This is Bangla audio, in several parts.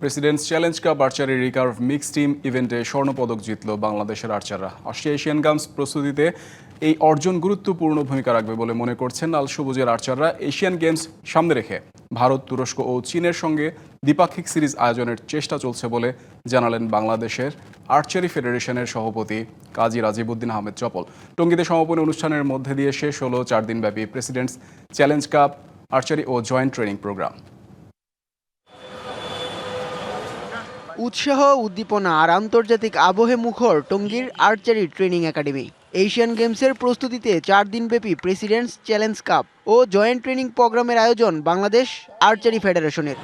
Presidents challenge cup archery recurve mix team ইভেন্টে স্বর্ণপদক জিতল বাংলাদেশের আর্চাররা। এশিয়ান গেমস প্রস্তুতিতে এই অর্জন গুরুত্বপূর্ণ ভূমিকা রাখবে বলে মনে করছেন লাল সবুজের আর্চাররা। এশিয়ান গেমস সামনে রেখে ভারত, তুরস্ক ও চীনের সঙ্গে দ্বিপাক্ষিক সিরিজ আয়োজনের চেষ্টা চলছে বলে জানালেন বাংলাদেশের আর্চারি ফেডারেশনের সভাপতি কাজী রাজিবউদ্দিন আহমেদ চপল। টঙ্গীতে সমাপনী অনুষ্ঠানের মধ্যে দিয়ে শেষ হলো 4 দিনব্যাপী প্রেসিডেন্টস চ্যালেঞ্জ কাপ আর্চারি ও জয়েন্ট ট্রেনিং প্রোগ্রাম। উৎসাহ, উদ্দীপনা আর আন্তর্জাতিক আবহে মুখর টঙ্গীর আর্চারি ট্রেনিং একাডেমি। এশিয়ান গেমসের প্রস্তুতিতে 4 দিনব্যাপী প্রেসিডেন্টস চ্যালেঞ্জ কাপ ও জয়েন্ট ট্রেনিং প্রোগ্রামের আয়োজন বাংলাদেশ আর্চারি ফেডারেশনের।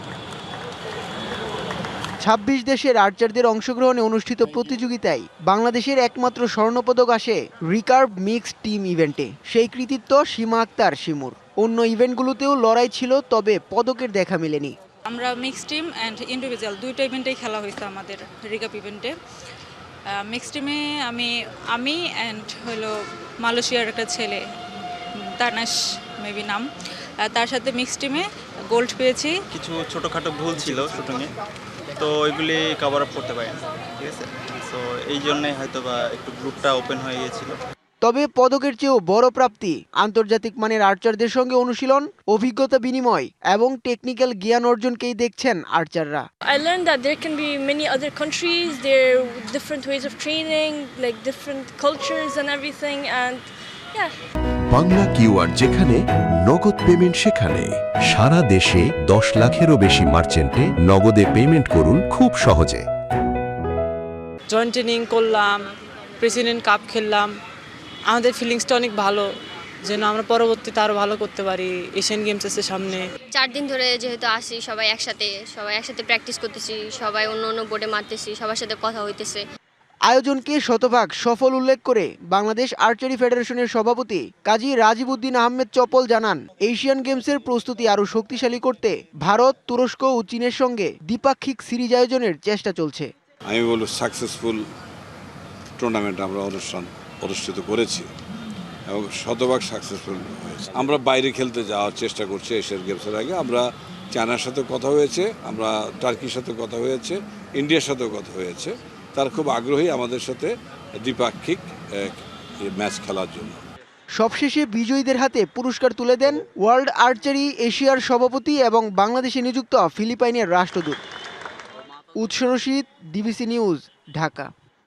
26 দেশের আর্চারদের অংশগ্রহণে অনুষ্ঠিত প্রতিযোগিতায় বাংলাদেশের একমাত্র স্বর্ণপদক আসে রিকার্ভ মিক্সড টিম ইভেন্টে। সেই কৃতিত্ব সীমা আক্তার শিমুর। অন্য ইভেন্টগুলোতেও লড়াই ছিল, তবে পদকের দেখা মেলেনি। আমরা মিক্সড টিম অ্যান্ড ইন্ডিভিজুয়াল দুইটা ইভেন্টেই খেলা হয়েছে আমাদের রিকাপ ইভেন্টে। মিক্সড টিমে আমি অ্যান্ড হলো মালয়েশিয়ার একটা ছেলে, তানাশ মেবি নাম, তার সাথে মিক্সড টিমে গোল্ড পেয়েছি। কিছু ছোটোখাটো ভুল ছিল শুটিংয়ে, তো ওইগুলি কভার আপ করতে পারিনি, ঠিক আছে। সো এই জন্যই হয়তো বা একটু গ্রুপটা ওপেন হয়ে গিয়েছিল। তবে পদকের চেয়েও বড় প্রাপ্তি আন্তর্জাতিক মানের আর্চারদের সঙ্গে অনুশীলন, অভিজ্ঞতা বিনিময় এবং টেকনিক্যাল জ্ঞান অর্জনকেই দেখছেন আর্চাররা। I learned that there can be many other countries, there are different ways of training, like different cultures and everything, and yeah. Bangla QR, যেখানে নগদ পেমেন্ট সেখানে। সারা দেশে 10 লাখেরও বেশি মার্চেন্টে নগদে পেমেন্ট করুন খুব সহজে। জয়েন্ট ট্রেনিং করলাম, প্রেসিডেন্ট কাপ খেললাম, আমাদের ফিলিংসটা অনেক ভালো, যেন আমরা পরবর্তীতে আরও ভালো করতে পারি। এশিয়ান গেমস আছে সামনে। 4 দিন ধরে যেহেতু আসি, সবাই একসাথে প্র্যাকটিস করতেছি, সবাই অন্য অন্য বোর্ডে মারতেছি, সবার সাথে কথা হইতেছে। আয়োজনকে শতভাগ সফল উল্লেখ করে বাংলাদেশ আর্চারি ফেডারেশনের সভাপতি কাজী রাজিবউদ্দিন আহমেদ চপল জানান, এশিয়ান গেমসের প্রস্তুতি আরও শক্তিশালী করতে ভারত, তুরস্ক ও চীনের সঙ্গে দ্বিপাক্ষিক সিরিজ আয়োজনের চেষ্টা চলছে। আমি বলব সাকসেসফুল টুর্নামেন্ট আমরা অনুষ্ঠিত করেছি এবং শতভাগ সাকসেসফুল হয়েছে। আমরা বাইরে খেলতে যাওয়ার চেষ্টা করছি। এশিয়ান গেমসের আগে আমরা চায়নার সাথে কথা হয়েছে, আমরা টার্কির সাথে কথা হয়েছে, ইন্ডিয়ার সাথেও কথা হয়েছে। তারা খুব আগ্রহী আমাদের সাথে দ্বিপাক্ষিক ম্যাচ খেলার জন্য। সবশেষে বিজয়ীদের হাতে পুরস্কার তুলে দেন ওয়ার্ল্ড আর্চারি এশিয়ার সভাপতি এবং বাংলাদেশে নিযুক্ত ফিলিপাইনের রাষ্ট্রদূত। উৎস রশিদ, ডিবিসি নিউজ, ঢাকা।